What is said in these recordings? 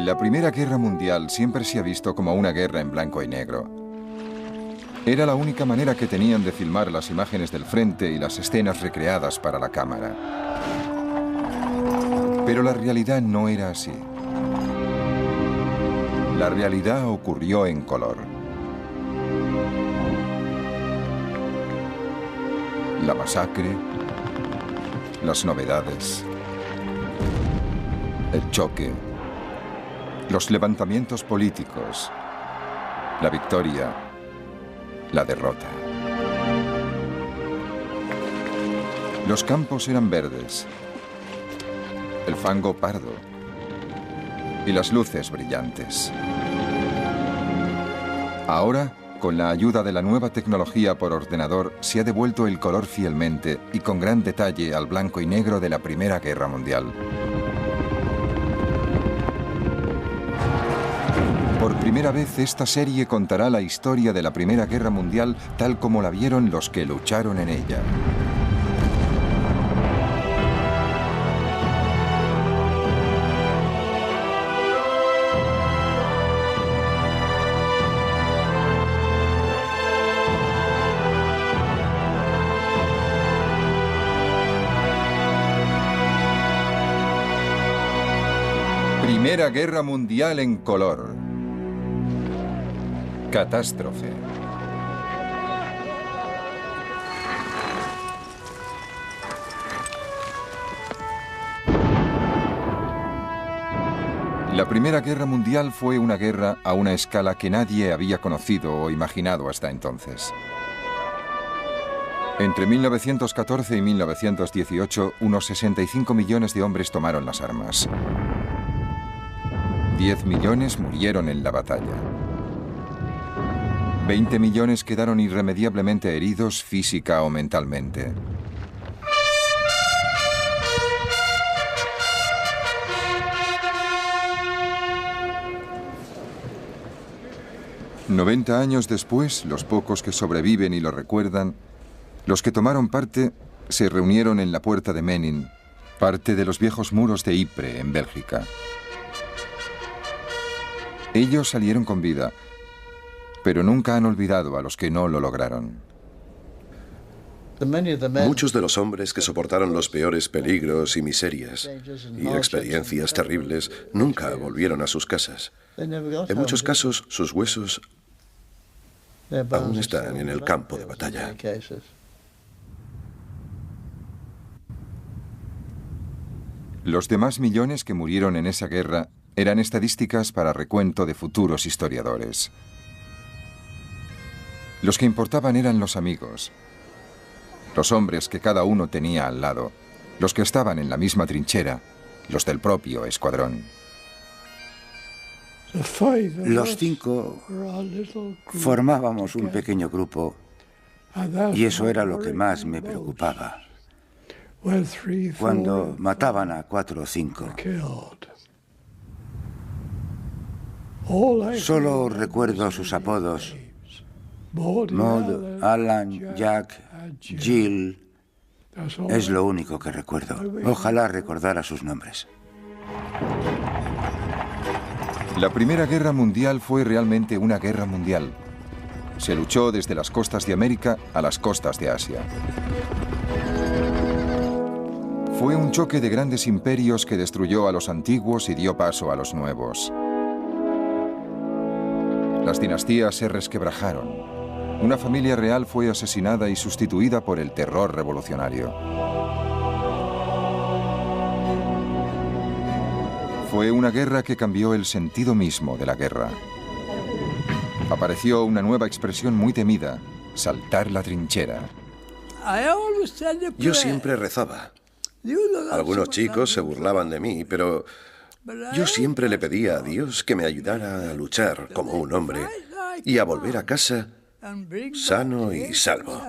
La Primera Guerra Mundial siempre se ha visto como una guerra en blanco y negro. Era la única manera que tenían de filmar las imágenes del frente y las escenas recreadas para la cámara. Pero la realidad no era así. La realidad ocurrió en color. La masacre, las novedades, el choque, los levantamientos políticos, la victoria, la derrota. Los campos eran verdes, el fango pardo y las luces brillantes. Ahora, con la ayuda de la nueva tecnología por ordenador, se ha devuelto el color fielmente y con gran detalle al blanco y negro de la Primera Guerra Mundial. Por primera vez, esta serie contará la historia de la Primera Guerra Mundial tal como la vieron los que lucharon en ella. Primera Guerra Mundial en color. Catástrofe. La Primera Guerra Mundial fue una guerra a una escala que nadie había conocido o imaginado hasta entonces. Entre 1914 y 1918, unos 65 millones de hombres tomaron las armas. 10 millones murieron en la batalla. 20 millones quedaron irremediablemente heridos física o mentalmente. «90 años después, los pocos que sobreviven y lo recuerdan, los que tomaron parte se reunieron en la puerta de Menin, parte de los viejos muros de Ypres, en Bélgica. Ellos salieron con vida, pero nunca han olvidado a los que no lo lograron». Muchos de los hombres que soportaron los peores peligros y miserias y experiencias terribles nunca volvieron a sus casas. En muchos casos, sus huesos aún están en el campo de batalla. Los demás millones que murieron en esa guerra eran estadísticas para recuento de futuros historiadores. Los que importaban eran los amigos, los hombres que cada uno tenía al lado, los que estaban en la misma trinchera, los del propio escuadrón. Los 5 formábamos un pequeño grupo y eso era lo que más me preocupaba. Cuando mataban a 4 o 5. Solo recuerdo sus apodos: Maud, Alan, Jack, Jill. Es lo único que recuerdo. Ojalá recordara sus nombres. La Primera Guerra Mundial fue realmente una guerra mundial. Se luchó desde las costas de América a las costas de Asia. Fue un choque de grandes imperios que destruyó a los antiguos y dio paso a los nuevos. Las dinastías se resquebrajaron. Una familia real fue asesinada y sustituida por el terror revolucionario. Fue una guerra que cambió el sentido mismo de la guerra. Apareció una nueva expresión muy temida: saltar la trinchera. Yo siempre rezaba. Algunos chicos se burlaban de mí, pero yo siempre le pedía a Dios que me ayudara a luchar como un hombre y a volver a casa sano y salvo.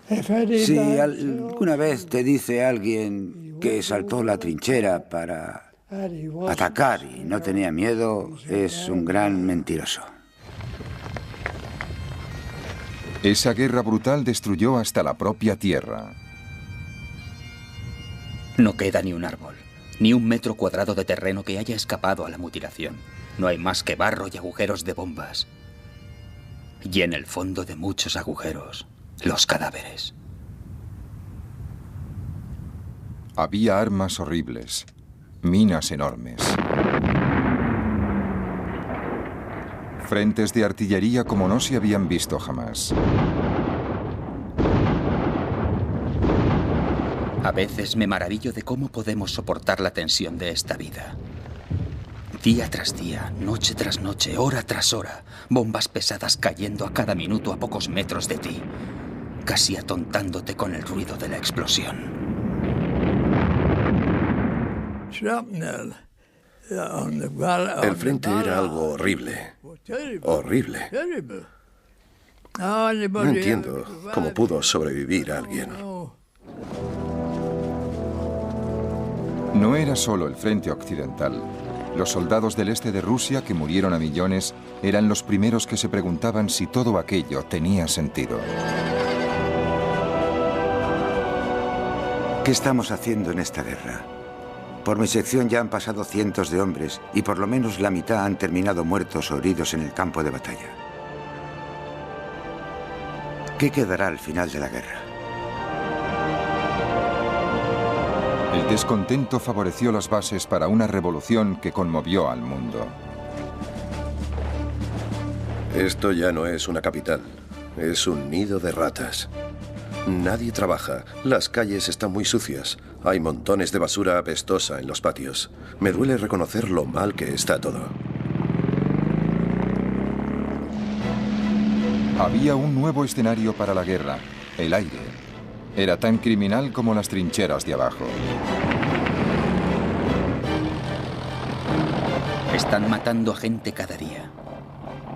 Si alguna vez te dice alguien que saltó la trinchera para atacar y no tenía miedo, es un gran mentiroso. Esa guerra brutal destruyó hasta la propia tierra. No queda ni un árbol. Ni un metro cuadrado de terreno que haya escapado a la mutilación. No hay más que barro y agujeros de bombas. Y en el fondo de muchos agujeros, los cadáveres. Había armas horribles, minas enormes, frentes de artillería como no se habían visto jamás. A veces me maravillo de cómo podemos soportar la tensión de esta vida. Día tras día, noche tras noche, hora tras hora, bombas pesadas cayendo a cada minuto a pocos metros de ti, casi atontándote con el ruido de la explosión. El frente era algo horrible. Horrible. No entiendo cómo pudo sobrevivir alguien. No era solo el frente occidental. Los soldados del este de Rusia, que murieron a millones, eran los primeros que se preguntaban si todo aquello tenía sentido. ¿Qué estamos haciendo en esta guerra? Por mi sección ya han pasado cientos de hombres y por lo menos la mitad han terminado muertos o heridos en el campo de batalla. ¿Qué quedará al final de la guerra? El descontento favoreció las bases para una revolución que conmovió al mundo. Esto ya no es una capital, es un nido de ratas. Nadie trabaja, las calles están muy sucias, hay montones de basura apestosa en los patios. Me duele reconocer lo mal que está todo. Había un nuevo escenario para la guerra, el aire. Era tan criminal como las trincheras de abajo. Están matando a gente cada día.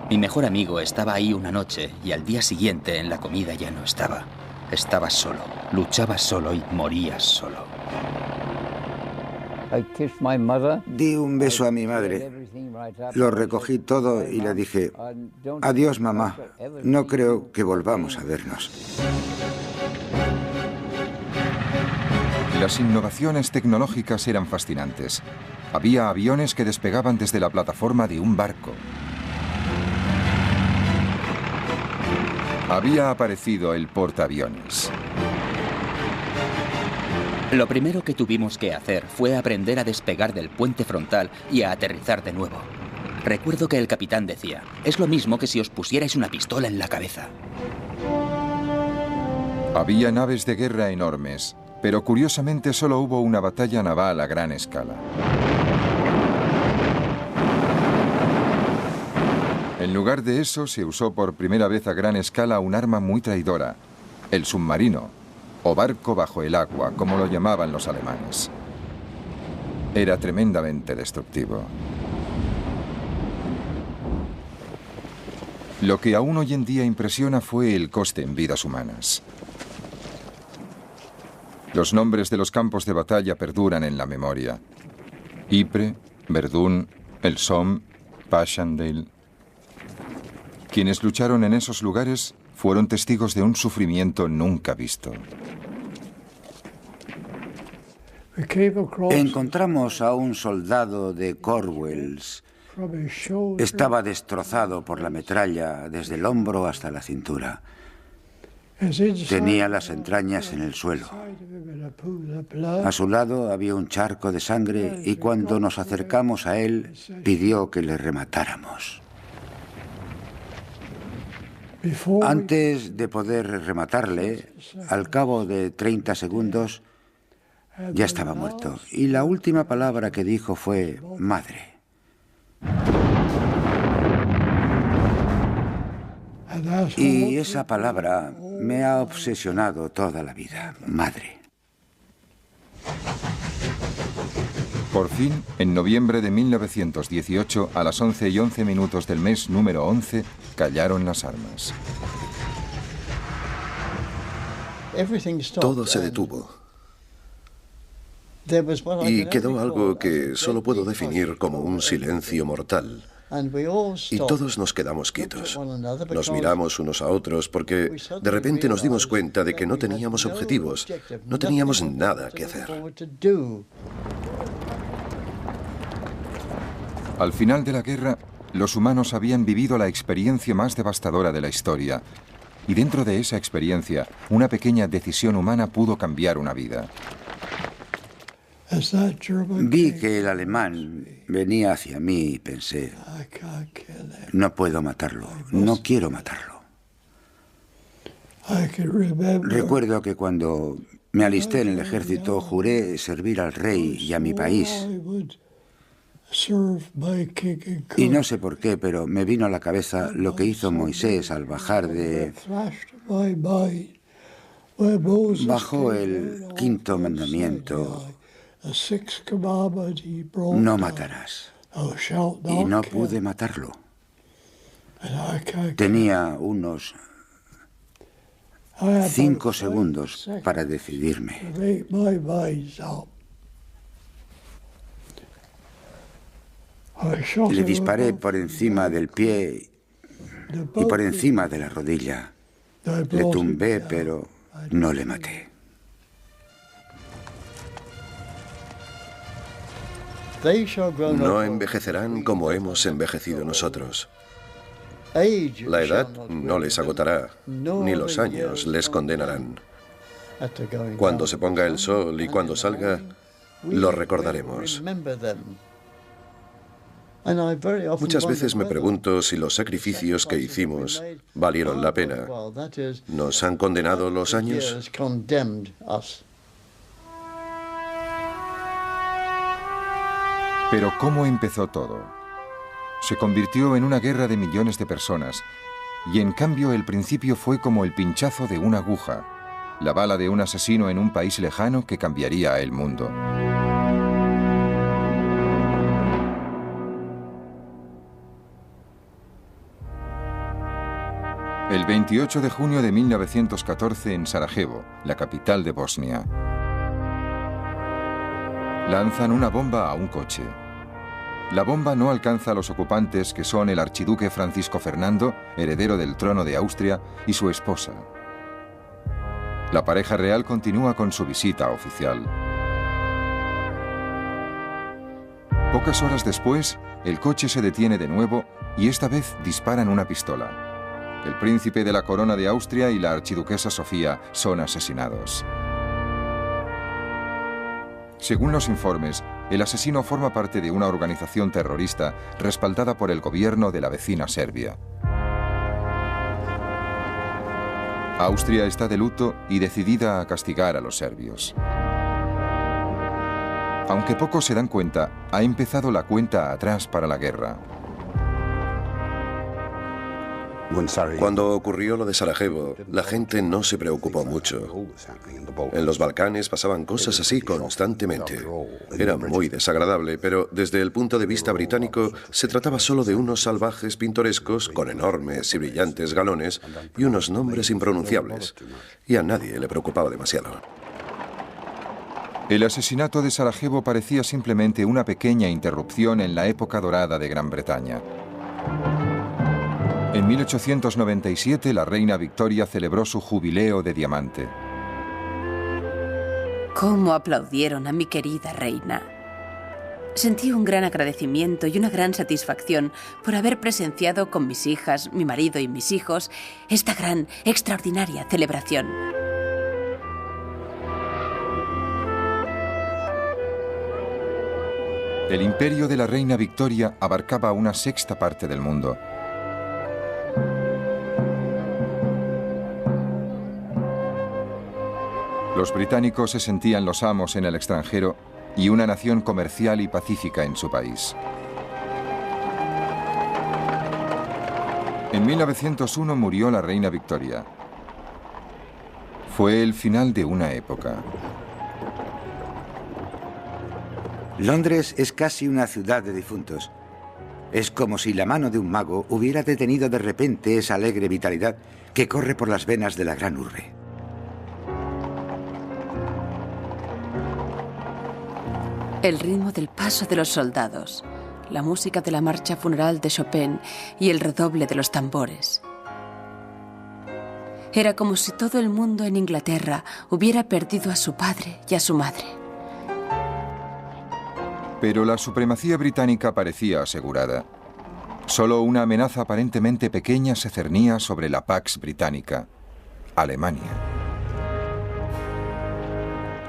Mi mejor amigo estaba ahí una noche y al día siguiente en la comida ya no estaba. Estabas solo, luchabas solo y morías solo. Di un beso a mi madre. Lo recogí todo y le dije, adiós mamá, no creo que volvamos a vernos. Las innovaciones tecnológicas eran fascinantes. Había aviones que despegaban desde la plataforma de un barco. Había aparecido el portaaviones. Lo primero que tuvimos que hacer fue aprender a despegar del puente frontal y a aterrizar de nuevo. Recuerdo que el capitán decía, es lo mismo que si os pusierais una pistola en la cabeza. Había naves de guerra enormes, pero curiosamente solo hubo una batalla naval a gran escala. En lugar de eso, se usó por primera vez a gran escala un arma muy traidora, el submarino, o barco bajo el agua, como lo llamaban los alemanes. Era tremendamente destructivo. Lo que aún hoy en día impresiona fue el coste en vidas humanas. Los nombres de los campos de batalla perduran en la memoria. Ypres, Verdún, el Somme, Passchendaele. Quienes lucharon en esos lugares fueron testigos de un sufrimiento nunca visto. Encontramos a un soldado de Cornwalls. Estaba destrozado por la metralla desde el hombro hasta la cintura. Tenía las entrañas en el suelo. A su lado había un charco de sangre y cuando nos acercamos a él pidió que le rematáramos. Antes de poder rematarle, al cabo de 30 segundos, ya estaba muerto. Y la última palabra que dijo fue madre. Y esa palabra me ha obsesionado toda la vida, madre. Por fin, en noviembre de 1918, a las 11:11 del mes número 11, callaron las armas. Todo se detuvo. Y quedó algo que solo puedo definir como un silencio mortal. Y todos nos quedamos quietos. Nos miramos unos a otros porque de repente nos dimos cuenta de que no teníamos objetivos, no teníamos nada que hacer. Al final de la guerra, los humanos habían vivido la experiencia más devastadora de la historia. Y dentro de esa experiencia, una pequeña decisión humana pudo cambiar una vida. Vi que el alemán venía hacia mí y pensé, no puedo matarlo, no quiero matarlo. Recuerdo que cuando me alisté en el ejército juré servir al rey y a mi país. Y no sé por qué, pero me vino a la cabeza lo que hizo Moisés al bajar Bajó el quinto mandamiento: no matarás. Y no pude matarlo. Tenía unos 5 segundos para decidirme. Le disparé por encima del pie y por encima de la rodilla. Le tumbé, pero no le maté. No envejecerán como hemos envejecido nosotros. La edad no les agotará, ni los años les condenarán. Cuando se ponga el sol y cuando salga, lo recordaremos. Muchas veces me pregunto si los sacrificios que hicimos valieron la pena. ¿Nos han condenado los años? Pero ¿cómo empezó todo? Se convirtió en una guerra de millones de personas, y en cambio el principio fue como el pinchazo de una aguja, la bala de un asesino en un país lejano que cambiaría el mundo. El 28 de junio de 1914 en Sarajevo, la capital de Bosnia. Lanzan una bomba a un coche. La bomba no alcanza a los ocupantes, que son el archiduque Francisco Fernando, heredero del trono de Austria, y su esposa. La pareja real continúa con su visita oficial. Pocas horas después, el coche se detiene de nuevo y esta vez disparan una pistola. El príncipe de la corona de Austria y la archiduquesa Sofía son asesinados. Según los informes, el asesino forma parte de una organización terrorista respaldada por el gobierno de la vecina Serbia. Austria está de luto y decidida a castigar a los serbios. Aunque pocos se dan cuenta, ha empezado la cuenta atrás para la guerra. Cuando ocurrió lo de Sarajevo, la gente no se preocupó mucho. En los Balcanes pasaban cosas así constantemente. Era muy desagradable, pero desde el punto de vista británico se trataba solo de unos salvajes pintorescos con enormes y brillantes galones y unos nombres impronunciables. Y a nadie le preocupaba demasiado. El asesinato de Sarajevo parecía simplemente una pequeña interrupción en la época dorada de Gran Bretaña. En 1897, la reina Victoria celebró su jubileo de diamante. ¿Cómo aplaudieron a mi querida reina? Sentí un gran agradecimiento y una gran satisfacción por haber presenciado con mis hijas, mi marido y mis hijos esta gran, extraordinaria celebración. El imperio de la reina Victoria abarcaba una sexta parte del mundo. Los británicos se sentían los amos en el extranjero y una nación comercial y pacífica en su país. En 1901 murió la reina Victoria. Fue el final de una época. Londres es casi una ciudad de difuntos. Es como si la mano de un mago hubiera detenido de repente esa alegre vitalidad que corre por las venas de la gran urbe. El ritmo del paso de los soldados, la música de la marcha funeral de Chopin y el redoble de los tambores. Era como si todo el mundo en Inglaterra hubiera perdido a su padre y a su madre. Pero la supremacía británica parecía asegurada. Solo una amenaza aparentemente pequeña se cernía sobre la Pax Británica: Alemania.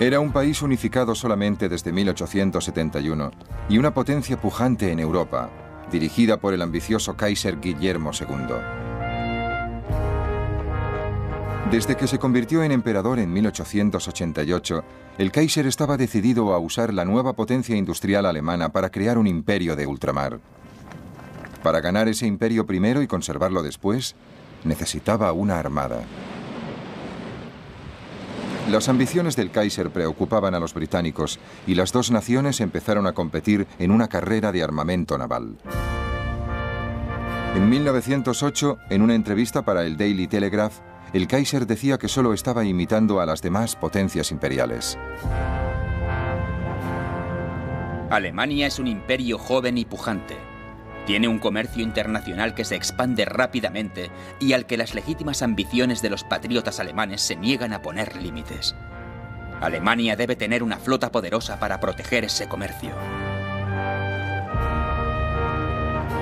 Era un país unificado solamente desde 1871 y una potencia pujante en Europa, dirigida por el ambicioso Kaiser Guillermo II. Desde que se convirtió en emperador en 1888, el Kaiser estaba decidido a usar la nueva potencia industrial alemana para crear un imperio de ultramar. Para ganar ese imperio primero y conservarlo después, necesitaba una armada. Las ambiciones del Kaiser preocupaban a los británicos y las dos naciones empezaron a competir en una carrera de armamento naval. En 1908, en una entrevista para el Daily Telegraph, el Kaiser decía que solo estaba imitando a las demás potencias imperiales. Alemania es un imperio joven y pujante. Tiene un comercio internacional que se expande rápidamente y al que las legítimas ambiciones de los patriotas alemanes se niegan a poner límites. Alemania debe tener una flota poderosa para proteger ese comercio.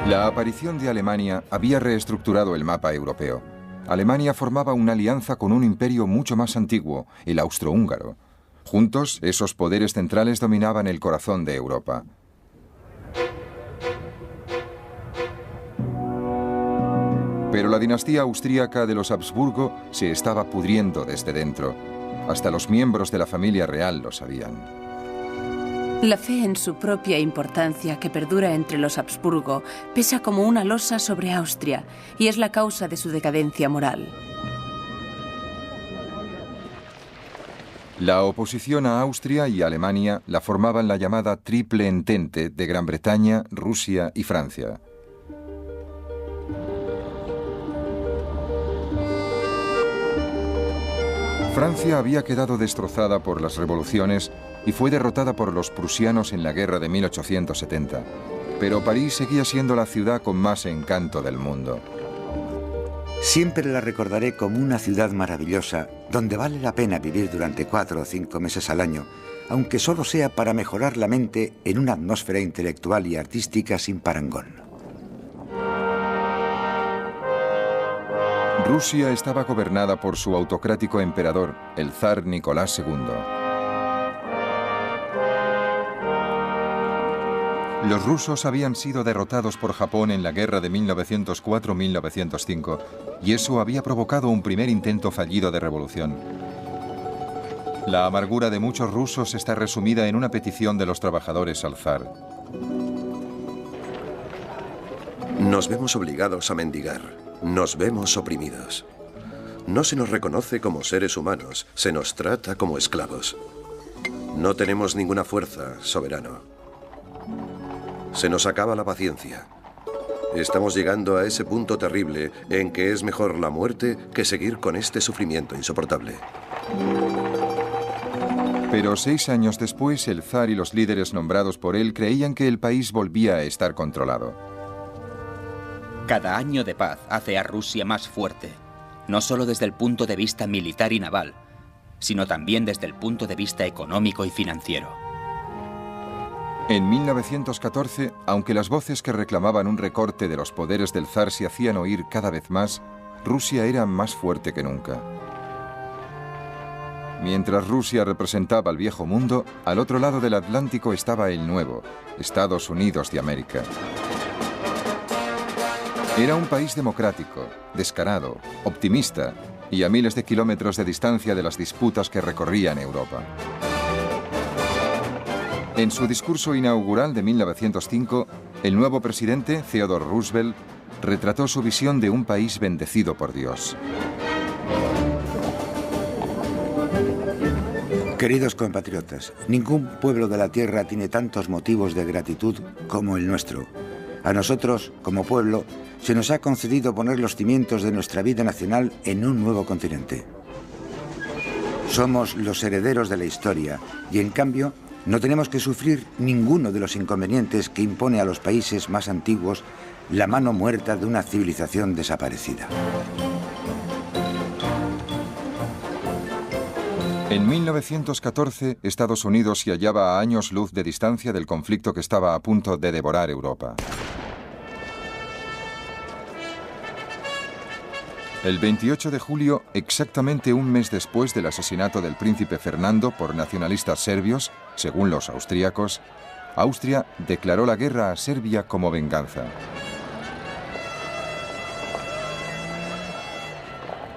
La aparición de Alemania había reestructurado el mapa europeo. Alemania formaba una alianza con un imperio mucho más antiguo, el austrohúngaro. Juntos, esos poderes centrales dominaban el corazón de Europa. Pero la dinastía austríaca de los Habsburgo se estaba pudriendo desde dentro. Hasta los miembros de la familia real lo sabían. La fe en su propia importancia que perdura entre los Habsburgo pesa como una losa sobre Austria y es la causa de su decadencia moral. La oposición a Austria y Alemania la formaban la llamada Triple Entente de Gran Bretaña, Rusia y Francia. Francia había quedado destrozada por las revoluciones y fue derrotada por los prusianos en la guerra de 1870. Pero París seguía siendo la ciudad con más encanto del mundo. Siempre la recordaré como una ciudad maravillosa, donde vale la pena vivir durante 4 o 5 meses al año, aunque solo sea para mejorar la mente en una atmósfera intelectual y artística sin parangón. Rusia estaba gobernada por su autocrático emperador, el zar Nicolás II. Los rusos habían sido derrotados por Japón en la guerra de 1904-1905 y eso había provocado un primer intento fallido de revolución. La amargura de muchos rusos está resumida en una petición de los trabajadores al zar. Nos vemos obligados a mendigar. Nos vemos oprimidos. No se nos reconoce como seres humanos, se nos trata como esclavos. No tenemos ninguna fuerza, soberano. Se nos acaba la paciencia. Estamos llegando a ese punto terrible en que es mejor la muerte que seguir con este sufrimiento insoportable. Pero 6 años después, el zar y los líderes nombrados por él creían que el país volvía a estar controlado. Cada año de paz hace a Rusia más fuerte, no solo desde el punto de vista militar y naval, sino también desde el punto de vista económico y financiero. En 1914, aunque las voces que reclamaban un recorte de los poderes del zar se hacían oír cada vez más, Rusia era más fuerte que nunca. Mientras Rusia representaba al viejo mundo, al otro lado del Atlántico estaba el nuevo, Estados Unidos de América. Era un país democrático, descarado, optimista y a miles de kilómetros de distancia de las disputas que recorrían Europa. En su discurso inaugural de 1905, el nuevo presidente, Theodore Roosevelt, retrató su visión de un país bendecido por Dios. Queridos compatriotas, ningún pueblo de la tierra tiene tantos motivos de gratitud como el nuestro. A nosotros, como pueblo, se nos ha concedido poner los cimientos de nuestra vida nacional en un nuevo continente. Somos los herederos de la historia y, en cambio, no tenemos que sufrir ninguno de los inconvenientes que impone a los países más antiguos la mano muerta de una civilización desaparecida. En 1914, Estados Unidos se hallaba a años luz de distancia del conflicto que estaba a punto de devorar Europa. El 28 de julio, exactamente un mes después del asesinato del príncipe Fernando por nacionalistas serbios, según los austríacos, Austria declaró la guerra a Serbia como venganza.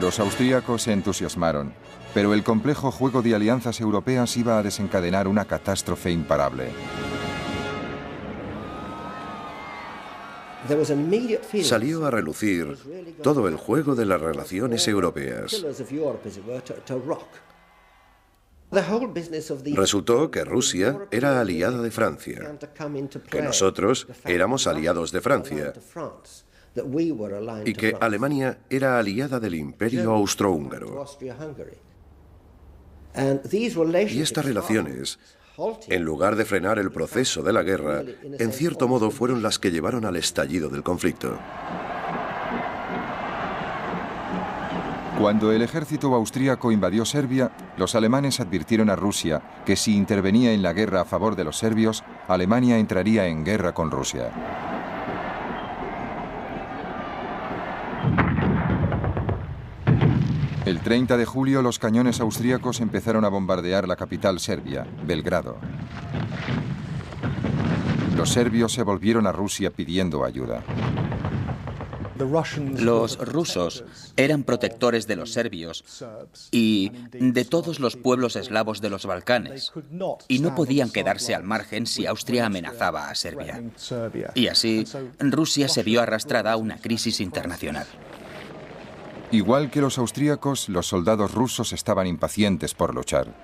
Los austríacos se entusiasmaron, pero el complejo juego de alianzas europeas iba a desencadenar una catástrofe imparable. Salió a relucir todo el juego de las relaciones europeas. Resultó que Rusia era aliada de Francia, que nosotros éramos aliados de Francia y que Alemania era aliada del Imperio Austrohúngaro. Y estas relaciones, en lugar de frenar el proceso de la guerra, en cierto modo fueron las que llevaron al estallido del conflicto. Cuando el ejército austríaco invadió Serbia, los alemanes advirtieron a Rusia que si intervenía en la guerra a favor de los serbios, Alemania entraría en guerra con Rusia. El 30 de julio, los cañones austríacos empezaron a bombardear la capital serbia, Belgrado. Los serbios se volvieron a Rusia pidiendo ayuda. Los rusos eran protectores de los serbios y de todos los pueblos eslavos de los Balcanes, y no podían quedarse al margen si Austria amenazaba a Serbia. Y así, Rusia se vio arrastrada a una crisis internacional. Igual que los austríacos, los soldados rusos estaban impacientes por luchar.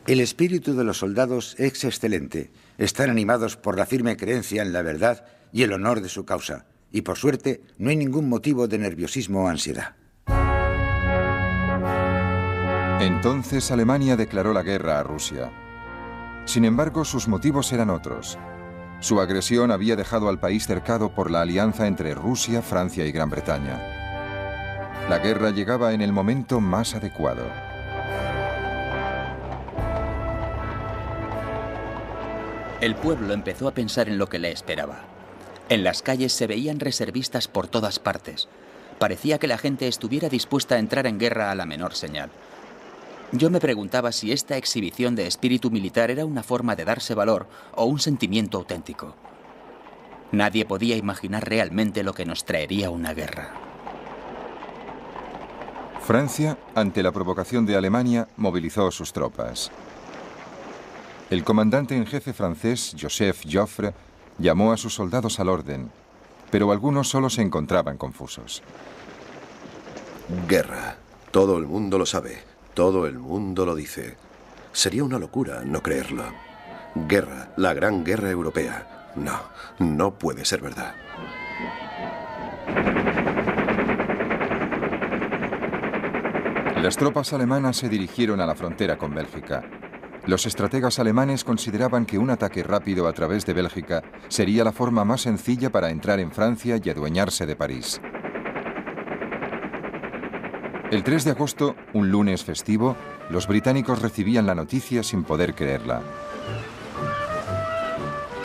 El espíritu de los soldados es excelente. Están animados por la firme creencia en la verdad y el honor de su causa. Y por suerte, no hay ningún motivo de nerviosismo o ansiedad. Entonces Alemania declaró la guerra a Rusia. Sin embargo, sus motivos eran otros. Su agresión había dejado al país cercado por la alianza entre Rusia, Francia y Gran Bretaña. La guerra llegaba en el momento más adecuado. El pueblo empezó a pensar en lo que le esperaba. En las calles se veían reservistas por todas partes. Parecía que la gente estuviera dispuesta a entrar en guerra a la menor señal. Yo me preguntaba si esta exhibición de espíritu militar era una forma de darse valor o un sentimiento auténtico. Nadie podía imaginar realmente lo que nos traería una guerra. Francia, ante la provocación de Alemania, movilizó sus tropas. El comandante en jefe francés, Joseph Joffre, llamó a sus soldados al orden, pero algunos solo se encontraban confusos. Guerra. Todo el mundo lo sabe. Todo el mundo lo dice. Sería una locura no creerlo. Guerra. La gran guerra europea. No, no puede ser verdad. Las tropas alemanas se dirigieron a la frontera con Bélgica. Los estrategas alemanes consideraban que un ataque rápido a través de Bélgica sería la forma más sencilla para entrar en Francia y adueñarse de París. El 3 de agosto, un lunes festivo, los británicos recibían la noticia sin poder creerla.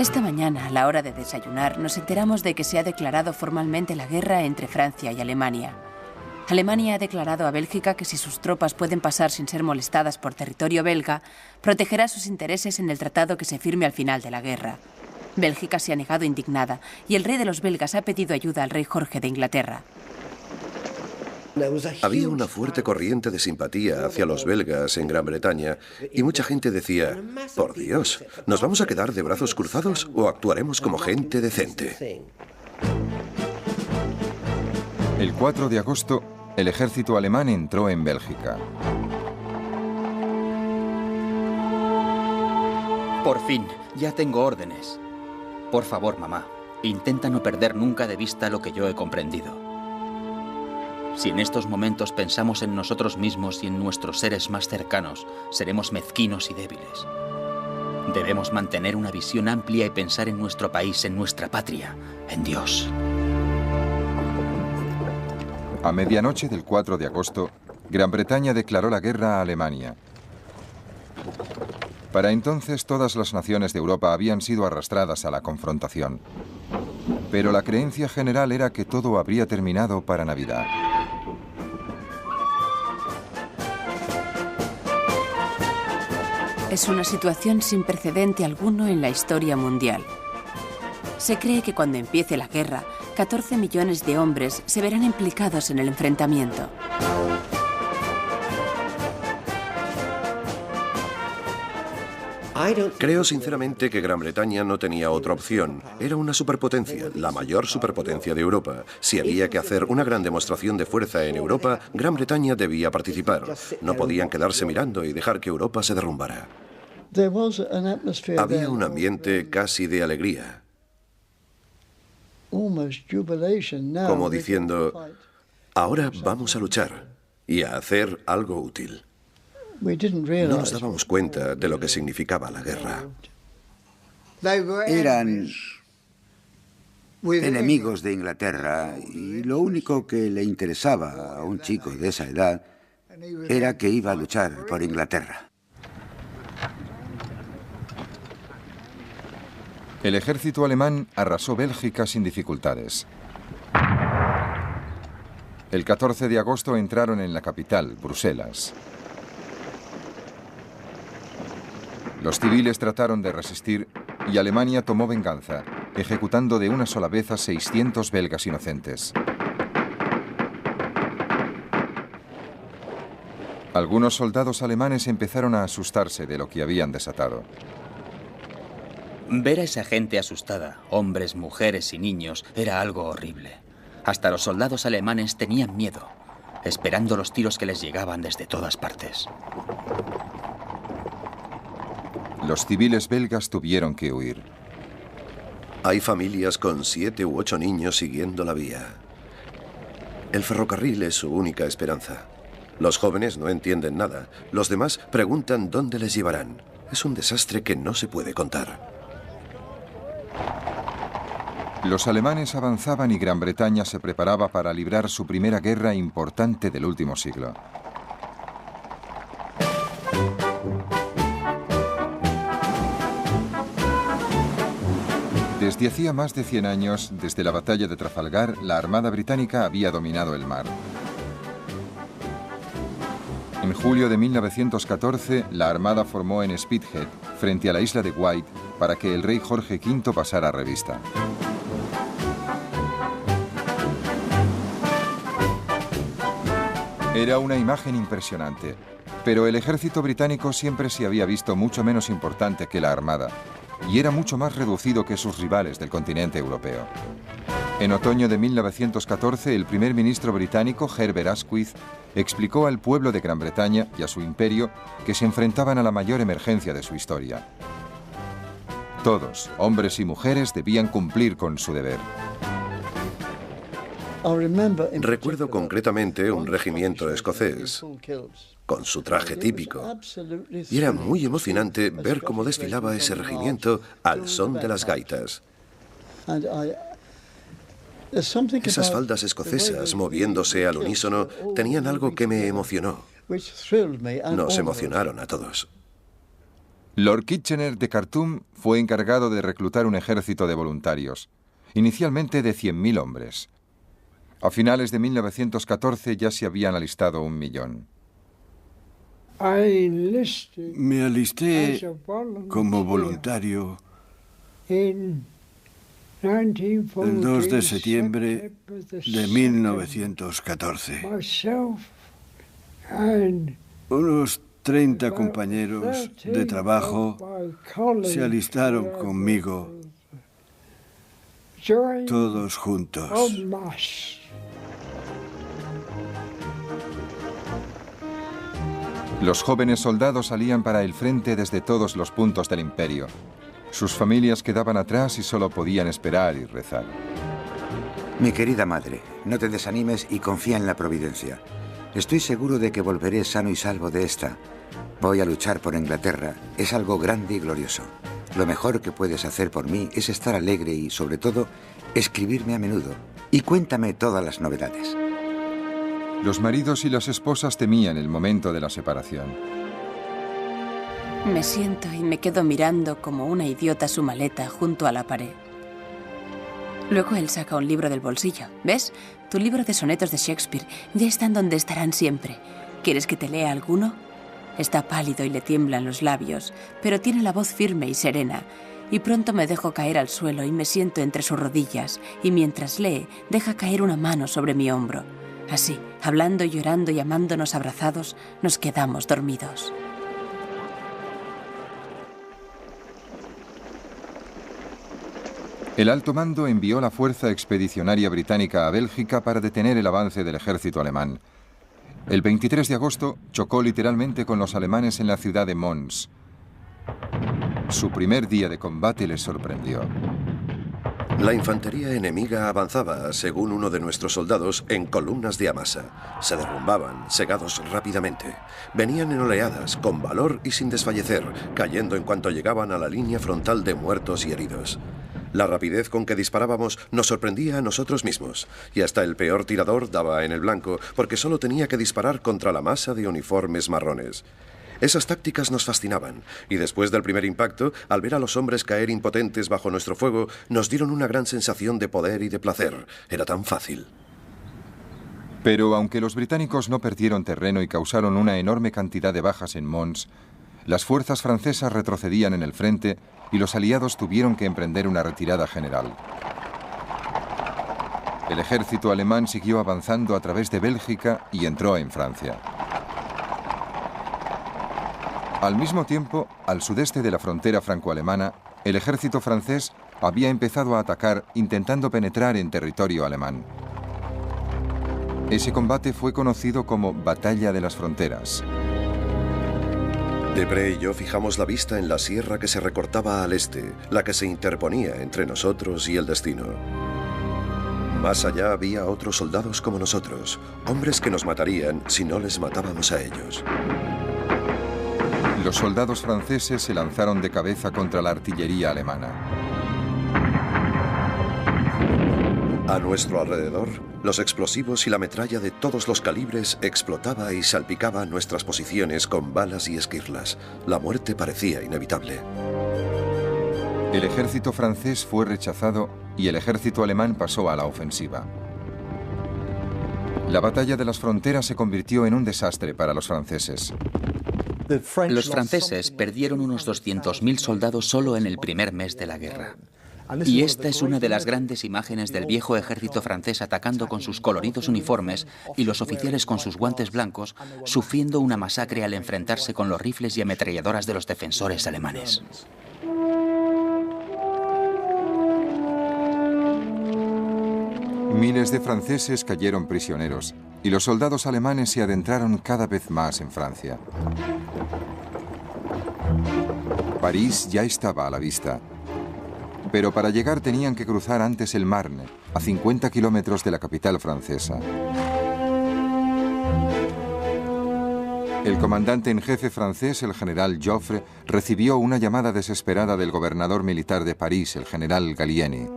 Esta mañana, a la hora de desayunar, nos enteramos de que se ha declarado formalmente la guerra entre Francia y Alemania. Alemania ha declarado a Bélgica que si sus tropas pueden pasar sin ser molestadas por territorio belga, protegerá sus intereses en el tratado que se firme al final de la guerra. Bélgica se ha negado indignada y el rey de los belgas ha pedido ayuda al rey Jorge de Inglaterra. Había una fuerte corriente de simpatía hacia los belgas en Gran Bretaña y mucha gente decía, por Dios, ¿nos vamos a quedar de brazos cruzados o actuaremos como gente decente? El 4 de agosto, el ejército alemán entró en Bélgica. Por fin, ya tengo órdenes. Por favor, mamá, intenta no perder nunca de vista lo que yo he comprendido. Si en estos momentos pensamos en nosotros mismos y en nuestros seres más cercanos, seremos mezquinos y débiles. Debemos mantener una visión amplia y pensar en nuestro país, en nuestra patria, en Dios. A medianoche del 4 de agosto, Gran Bretaña declaró la guerra a Alemania. Para entonces todas las naciones de Europa habían sido arrastradas a la confrontación. Pero la creencia general era que todo habría terminado para Navidad. Es una situación sin precedente alguno en la historia mundial. Se cree que cuando empiece la guerra, 14 millones de hombres se verán implicados en el enfrentamiento. Creo sinceramente que Gran Bretaña no tenía otra opción. Era una superpotencia, la mayor superpotencia de Europa. Si había que hacer una gran demostración de fuerza en Europa, Gran Bretaña debía participar. No podían quedarse mirando y dejar que Europa se derrumbara. Había un ambiente casi de alegría. Como diciendo, ahora vamos a luchar y a hacer algo útil. No nos dábamos cuenta de lo que significaba la guerra. Eran enemigos de Inglaterra y lo único que le interesaba a un chico de esa edad era que iba a luchar por Inglaterra. El ejército alemán arrasó Bélgica sin dificultades. El 14 de agosto entraron en la capital, Bruselas. Los civiles trataron de resistir y Alemania tomó venganza, ejecutando de una sola vez a 600 belgas inocentes. Algunos soldados alemanes empezaron a asustarse de lo que habían desatado. Ver a esa gente asustada, hombres, mujeres y niños, era algo horrible. Hasta los soldados alemanes tenían miedo, esperando los tiros que les llegaban desde todas partes. Los civiles belgas tuvieron que huir. Hay familias con 7 u 8 niños siguiendo la vía. El ferrocarril es su única esperanza. Los jóvenes no entienden nada. Los demás preguntan dónde les llevarán. Es un desastre que no se puede contar. Los alemanes avanzaban y Gran Bretaña se preparaba para librar su primera guerra importante del último siglo. Desde hacía más de 100 años, desde la batalla de Trafalgar, la Armada británica había dominado el mar. En julio de 1914, la Armada formó en Spithead, frente a la isla de Wight, para que el rey Jorge V pasara revista. Era una imagen impresionante, pero el ejército británico siempre se había visto mucho menos importante que la Armada, y era mucho más reducido que sus rivales del continente europeo. En otoño de 1914, el primer ministro británico, Herbert Asquith, explicó al pueblo de Gran Bretaña y a su imperio que se enfrentaban a la mayor emergencia de su historia. Todos, hombres y mujeres, debían cumplir con su deber. Recuerdo concretamente un regimiento escocés, con su traje típico. Y era muy emocionante ver cómo desfilaba ese regimiento al son de las gaitas. Esas faldas escocesas moviéndose al unísono tenían algo que me emocionó. Nos emocionaron a todos. Lord Kitchener de Khartoum fue encargado de reclutar un ejército de voluntarios, inicialmente de 100.000 hombres. A finales de 1914 ya se habían alistado 1 millón. Me alisté como voluntario el 2 de septiembre de 1914. Unos 30 compañeros de trabajo se alistaron conmigo, todos juntos. Los jóvenes soldados salían para el frente desde todos los puntos del imperio. Sus familias quedaban atrás y solo podían esperar y rezar. Mi querida madre, no te desanimes y confía en la providencia. Estoy seguro de que volveré sano y salvo de esta. Voy a luchar por Inglaterra. Es algo grande y glorioso. Lo mejor que puedes hacer por mí es estar alegre y, sobre todo, escribirme a menudo. Y cuéntame todas las novedades. Los maridos y las esposas temían el momento de la separación. Me siento y me quedo mirando como una idiota su maleta junto a la pared. Luego él saca un libro del bolsillo. ¿Ves? Tu libro de sonetos de Shakespeare. Ya están donde estarán siempre. ¿Quieres que te lea alguno? Está pálido y le tiemblan los labios, pero tiene la voz firme y serena. Y pronto me dejo caer al suelo y me siento entre sus rodillas, y mientras lee, deja caer una mano sobre mi hombro. Así, hablando, llorando y amándonos abrazados, nos quedamos dormidos. El alto mando envió la fuerza expedicionaria británica a Bélgica para detener el avance del ejército alemán. El 23 de agosto chocó literalmente con los alemanes en la ciudad de Mons. Su primer día de combate les sorprendió. La infantería enemiga avanzaba, según uno de nuestros soldados, en columnas de amasa. Se derrumbaban, cegados rápidamente. Venían en oleadas, con valor y sin desfallecer, cayendo en cuanto llegaban a la línea frontal de muertos y heridos. La rapidez con que disparábamos nos sorprendía a nosotros mismos, y hasta el peor tirador daba en el blanco, porque solo tenía que disparar contra la masa de uniformes marrones. Esas tácticas nos fascinaban, y después del primer impacto, al ver a los hombres caer impotentes bajo nuestro fuego, nos dieron una gran sensación de poder y de placer. Era tan fácil. Pero aunque los británicos no perdieron terreno y causaron una enorme cantidad de bajas en Mons, las fuerzas francesas retrocedían en el frente y los aliados tuvieron que emprender una retirada general. El ejército alemán siguió avanzando a través de Bélgica y entró en Francia. Al mismo tiempo, al sudeste de la frontera franco-alemana, el ejército francés había empezado a atacar intentando penetrar en territorio alemán. Ese combate fue conocido como Batalla de las Fronteras. Debré y yo fijamos la vista en la sierra que se recortaba al este, la que se interponía entre nosotros y el destino. Más allá había otros soldados como nosotros, hombres que nos matarían si no les matábamos a ellos. Los soldados franceses se lanzaron de cabeza contra la artillería alemana. A nuestro alrededor, los explosivos y la metralla de todos los calibres explotaba y salpicaba nuestras posiciones con balas y esquirlas. La muerte parecía inevitable. El ejército francés fue rechazado y el ejército alemán pasó a la ofensiva. La batalla de las fronteras se convirtió en un desastre para los franceses. Los franceses perdieron unos 200.000 soldados solo en el primer mes de la guerra. Y esta es una de las grandes imágenes del viejo ejército francés atacando con sus coloridos uniformes y los oficiales con sus guantes blancos, sufriendo una masacre al enfrentarse con los rifles y ametralladoras de los defensores alemanes. Miles de franceses cayeron prisioneros y los soldados alemanes se adentraron cada vez más en Francia. París ya estaba a la vista. Pero para llegar tenían que cruzar antes el Marne, a 50 kilómetros de la capital francesa. El comandante en jefe francés, el general Joffre, recibió una llamada desesperada del gobernador militar de París, el general Gallieni.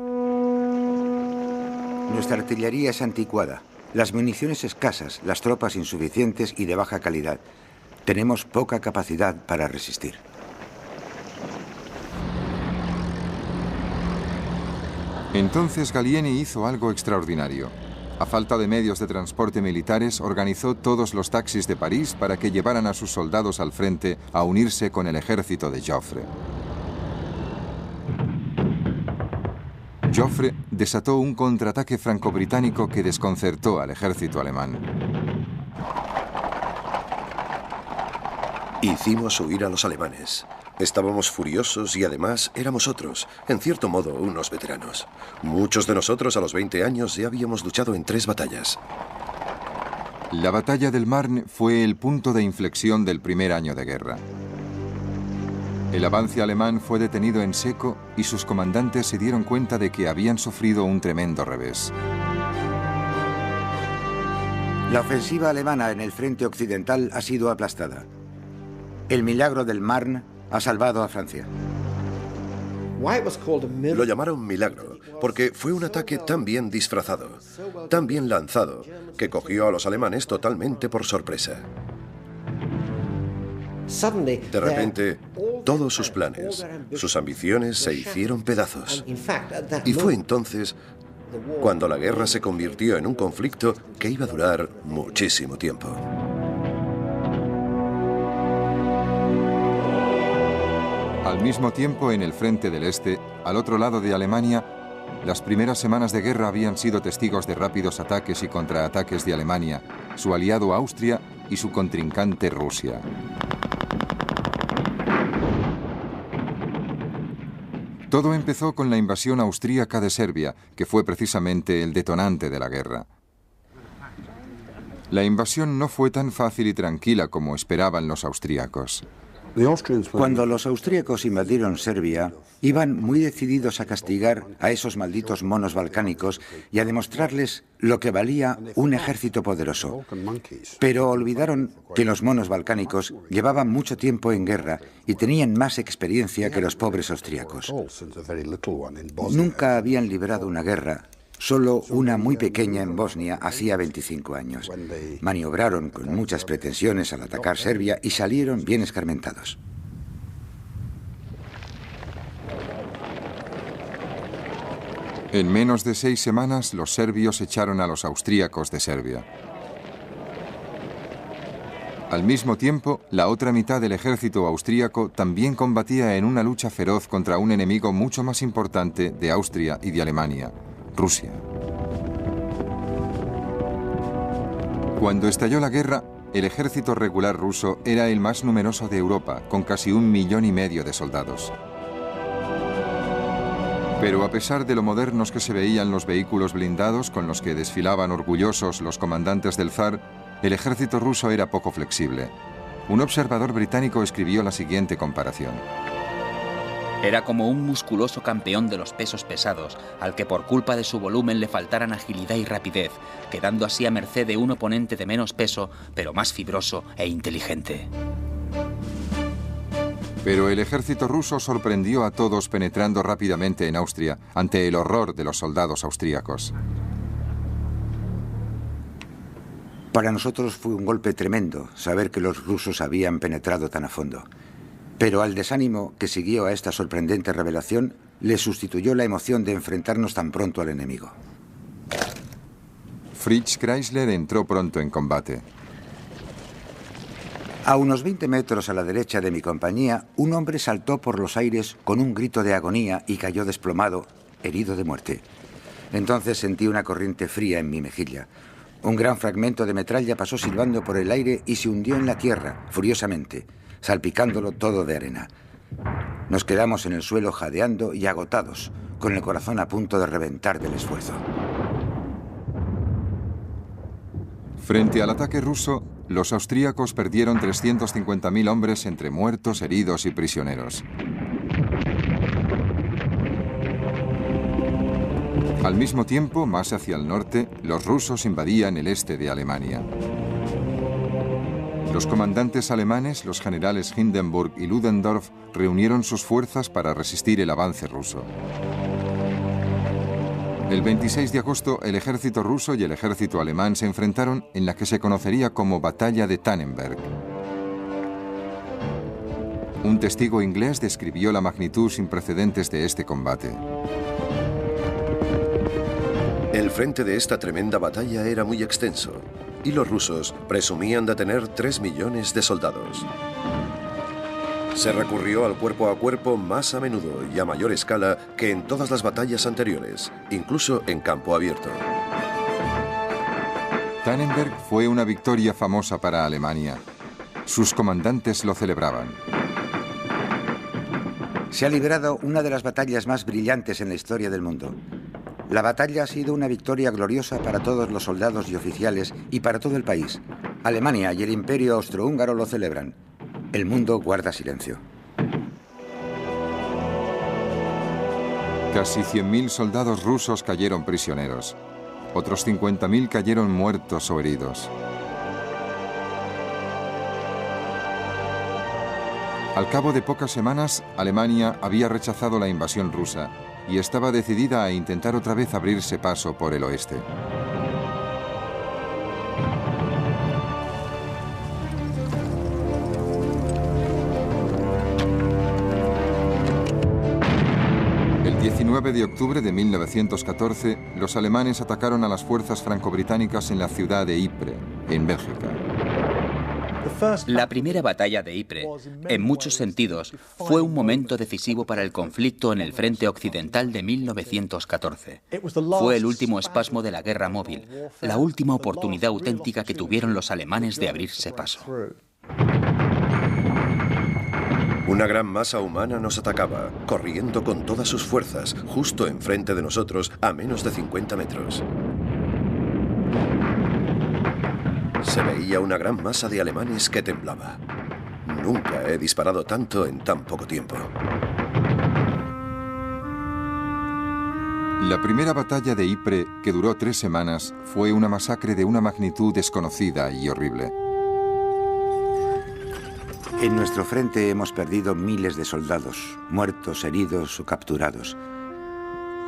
Nuestra artillería es anticuada, las municiones escasas, las tropas insuficientes y de baja calidad. Tenemos poca capacidad para resistir. Entonces Gallieni hizo algo extraordinario. A falta de medios de transporte militares, organizó todos los taxis de París para que llevaran a sus soldados al frente a unirse con el ejército de Joffre. Joffre desató un contraataque franco-británico que desconcertó al ejército alemán. Hicimos huir a los alemanes. Estábamos furiosos y además éramos otros, en cierto modo, unos veteranos. Muchos de nosotros a los 20 años ya habíamos luchado en 3 batallas. La batalla del Marne fue el punto de inflexión del primer año de guerra. El avance alemán fue detenido en seco y sus comandantes se dieron cuenta de que habían sufrido un tremendo revés. La ofensiva alemana en el frente occidental ha sido aplastada. El milagro del Marne ha salvado a Francia. Lo llamaron milagro, porque fue un ataque tan bien disfrazado, tan bien lanzado, que cogió a los alemanes totalmente por sorpresa. De repente, todos sus planes, sus ambiciones se hicieron pedazos. Y fue entonces cuando la guerra se convirtió en un conflicto que iba a durar muchísimo tiempo. Al mismo tiempo, en el frente del este, al otro lado de Alemania, las primeras semanas de guerra habían sido testigos de rápidos ataques y contraataques de Alemania, su aliado Austria y su contrincante Rusia. Todo empezó con la invasión austríaca de Serbia, que fue precisamente el detonante de la guerra. La invasión no fue tan fácil y tranquila como esperaban los austríacos. Cuando los austríacos invadieron Serbia, iban muy decididos a castigar a esos malditos monos balcánicos y a demostrarles lo que valía un ejército poderoso. Pero olvidaron que los monos balcánicos llevaban mucho tiempo en guerra y tenían más experiencia que los pobres austríacos. Nunca habían librado una guerra. Solo una muy pequeña en Bosnia hacía 25 años. Maniobraron con muchas pretensiones al atacar Serbia y salieron bien escarmentados. En menos de 6 semanas, los serbios echaron a los austríacos de Serbia. Al mismo tiempo, la otra mitad del ejército austríaco también combatía en una lucha feroz contra un enemigo mucho más importante de Austria y de Alemania: Rusia. Cuando estalló la guerra, el ejército regular ruso era el más numeroso de Europa, con casi 1,5 millones de soldados. Pero a pesar de lo modernos que se veían los vehículos blindados con los que desfilaban orgullosos los comandantes del zar, el ejército ruso era poco flexible. Un observador británico escribió la siguiente comparación. Era como un musculoso campeón de los pesos pesados, al que por culpa de su volumen le faltaran agilidad y rapidez, quedando así a merced de un oponente de menos peso, pero más fibroso e inteligente. Pero el ejército ruso sorprendió a todos penetrando rápidamente en Austria, ante el horror de los soldados austríacos. Para nosotros fue un golpe tremendo saber que los rusos habían penetrado tan a fondo. Pero al desánimo que siguió a esta sorprendente revelación le sustituyó la emoción de enfrentarnos tan pronto al enemigo. Fritz Kreisler entró pronto en combate. A unos 20 metros a la derecha de mi compañía, un hombre saltó por los aires con un grito de agonía y cayó desplomado, herido de muerte. Entonces sentí una corriente fría en mi mejilla. Un gran fragmento de metralla pasó silbando por el aire y se hundió en la tierra, furiosamente, salpicándolo todo de arena. Nos quedamos en el suelo jadeando y agotados, con el corazón a punto de reventar del esfuerzo. Frente al ataque ruso, los austríacos perdieron 350.000 hombres entre muertos, heridos y prisioneros. Al mismo tiempo, más hacia el norte, los rusos invadían el este de Alemania. Los comandantes alemanes, los generales Hindenburg y Ludendorff, reunieron sus fuerzas para resistir el avance ruso. El 26 de agosto, el ejército ruso y el ejército alemán se enfrentaron en la que se conocería como Batalla de Tannenberg. Un testigo inglés describió la magnitud sin precedentes de este combate. El frente de esta tremenda batalla era muy extenso y los rusos presumían de tener 3 millones de soldados. Se recurrió al cuerpo a cuerpo más a menudo y a mayor escala que en todas las batallas anteriores, incluso en campo abierto. Tannenberg fue una victoria famosa para Alemania. Sus comandantes lo celebraban. Se ha librado una de las batallas más brillantes en la historia del mundo. La batalla ha sido una victoria gloriosa para todos los soldados y oficiales y para todo el país. Alemania y el Imperio Austrohúngaro lo celebran. El mundo guarda silencio. Casi 100.000 soldados rusos cayeron prisioneros. Otros 50.000 cayeron muertos o heridos. Al cabo de pocas semanas, Alemania había rechazado la invasión rusa y estaba decidida a intentar otra vez abrirse paso por el oeste. El 19 de octubre de 1914, los alemanes atacaron a las fuerzas franco-británicas en la ciudad de Ypres, en Bélgica. La primera batalla de Ypres, en muchos sentidos, fue un momento decisivo para el conflicto en el frente occidental de 1914. Fue el último espasmo de la guerra móvil, la última oportunidad auténtica que tuvieron los alemanes de abrirse paso. Una gran masa humana nos atacaba, corriendo con todas sus fuerzas, justo enfrente de nosotros, a menos de 50 metros. Se veía una gran masa de alemanes que temblaba. Nunca he disparado tanto en tan poco tiempo. La primera batalla de Ypres, que duró 3 semanas, fue una masacre de una magnitud desconocida y horrible. En nuestro frente hemos perdido miles de soldados, muertos, heridos o capturados.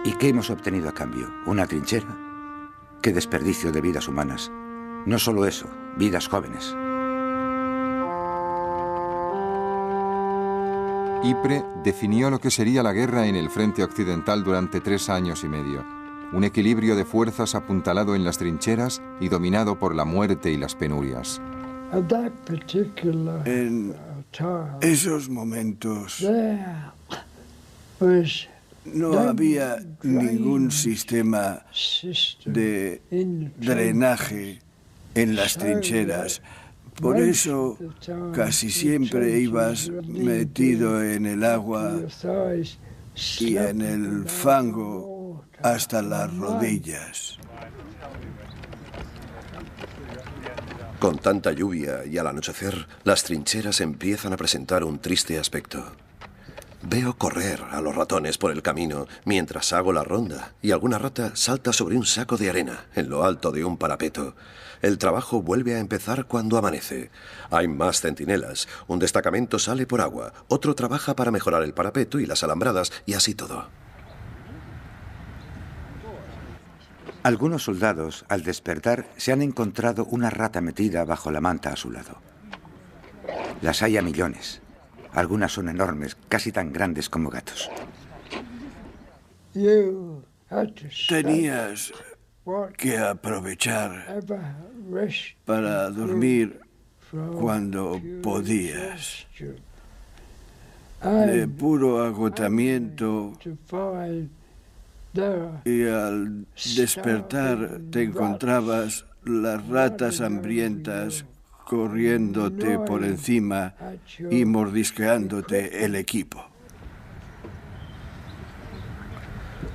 ¿Y qué hemos obtenido a cambio? ¿Una trinchera? ¡Qué desperdicio de vidas humanas! No solo eso, vidas jóvenes. Ypres definió lo que sería la guerra en el frente occidental durante 3 años y medio. Un equilibrio de fuerzas apuntalado en las trincheras y dominado por la muerte y las penurias. En esos momentos no había ningún sistema de drenaje en las trincheras. Por eso casi siempre ibas metido en el agua y en el fango hasta las rodillas. Con tanta lluvia y al anochecer, las trincheras empiezan a presentar un triste aspecto. Veo correr a los ratones por el camino mientras hago la ronda y alguna rata salta sobre un saco de arena en lo alto de un parapeto. El trabajo vuelve a empezar cuando amanece. Hay más centinelas, un destacamento sale por agua, otro trabaja para mejorar el parapeto y las alambradas y así todo. Algunos soldados, al despertar, se han encontrado una rata metida bajo la manta a su lado. Las hay a millones. Algunas son enormes, casi tan grandes como gatos. Tenías que aprovechar para dormir cuando podías. De puro agotamiento, y al despertar te encontrabas las ratas hambrientas corriéndote por encima y mordisqueándote el equipo.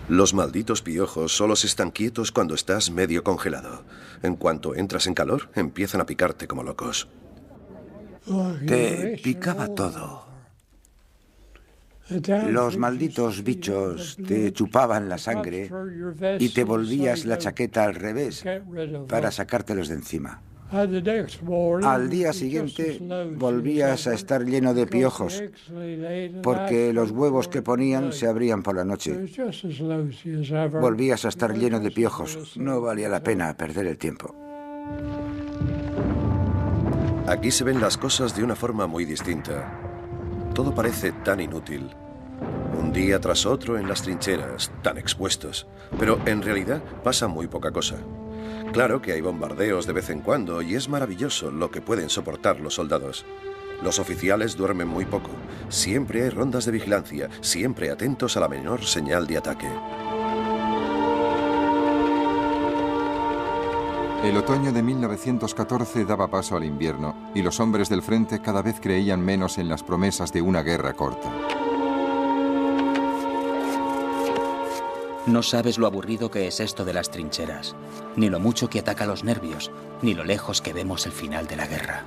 Los malditos piojos solo se están quietos cuando estás medio congelado. En cuanto entras en calor, empiezan a picarte como locos. Te picaba todo. Los malditos bichos te chupaban la sangre y te volvías la chaqueta al revés para sacártelos de encima. Al día siguiente volvías a estar lleno de piojos, porque los huevos que ponían se abrían por la noche. Volvías a estar lleno de piojos. No valía la pena perder el tiempo. Aquí se ven las cosas de una forma muy distinta. Todo parece tan inútil. Un día tras otro en las trincheras, tan expuestos. Pero en realidad pasa muy poca cosa. Claro que hay bombardeos de vez en cuando y es maravilloso lo que pueden soportar los soldados. Los oficiales duermen muy poco. Siempre hay rondas de vigilancia, siempre atentos a la menor señal de ataque. El otoño de 1914 daba paso al invierno y los hombres del frente cada vez creían menos en las promesas de una guerra corta. No sabes lo aburrido que es esto de las trincheras, ni lo mucho que ataca los nervios, ni lo lejos que vemos el final de la guerra.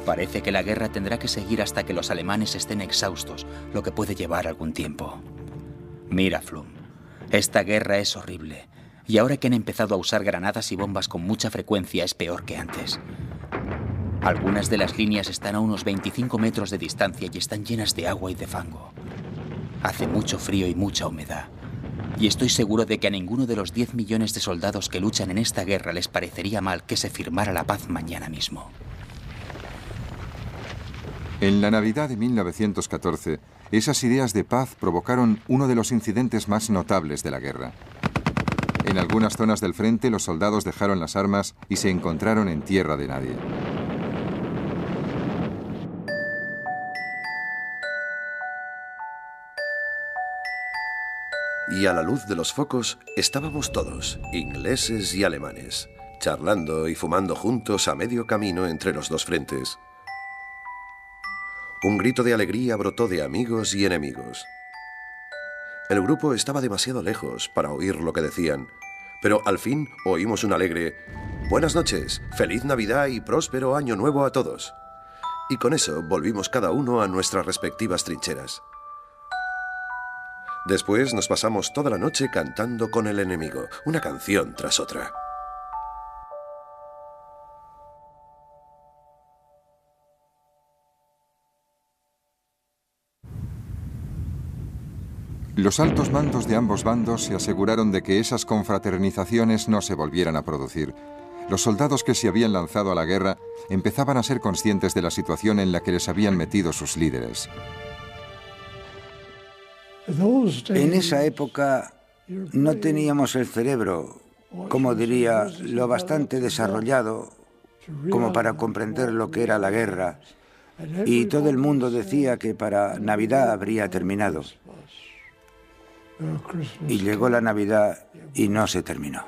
Parece que la guerra tendrá que seguir hasta que los alemanes estén exhaustos, lo que puede llevar algún tiempo. Mira, Flum, esta guerra es horrible, y ahora que han empezado a usar granadas y bombas con mucha frecuencia es peor que antes. Algunas de las líneas están a unos 25 metros de distancia y están llenas de agua y de fango. Hace mucho frío y mucha humedad. Y estoy seguro de que a ninguno de los 10 millones de soldados que luchan en esta guerra les parecería mal que se firmara la paz mañana mismo. En la Navidad de 1914, esas ideas de paz provocaron uno de los incidentes más notables de la guerra. En algunas zonas del frente, los soldados dejaron las armas y se encontraron en tierra de nadie. Y a la luz de los focos estábamos todos, ingleses y alemanes, charlando y fumando juntos a medio camino entre los dos frentes. Un grito de alegría brotó de amigos y enemigos. El grupo estaba demasiado lejos para oír lo que decían, pero al fin oímos un alegre «Buenas noches, feliz Navidad y próspero Año Nuevo a todos». Y con eso volvimos cada uno a nuestras respectivas trincheras. Después nos pasamos toda la noche cantando con el enemigo, una canción tras otra. Los altos mandos de ambos bandos se aseguraron de que esas confraternizaciones no se volvieran a producir. Los soldados que se habían lanzado a la guerra empezaban a ser conscientes de la situación en la que les habían metido sus líderes. En esa época no teníamos el cerebro, como diría, lo bastante desarrollado como para comprender lo que era la guerra, y todo el mundo decía que para Navidad habría terminado. Y llegó la Navidad y no se terminó.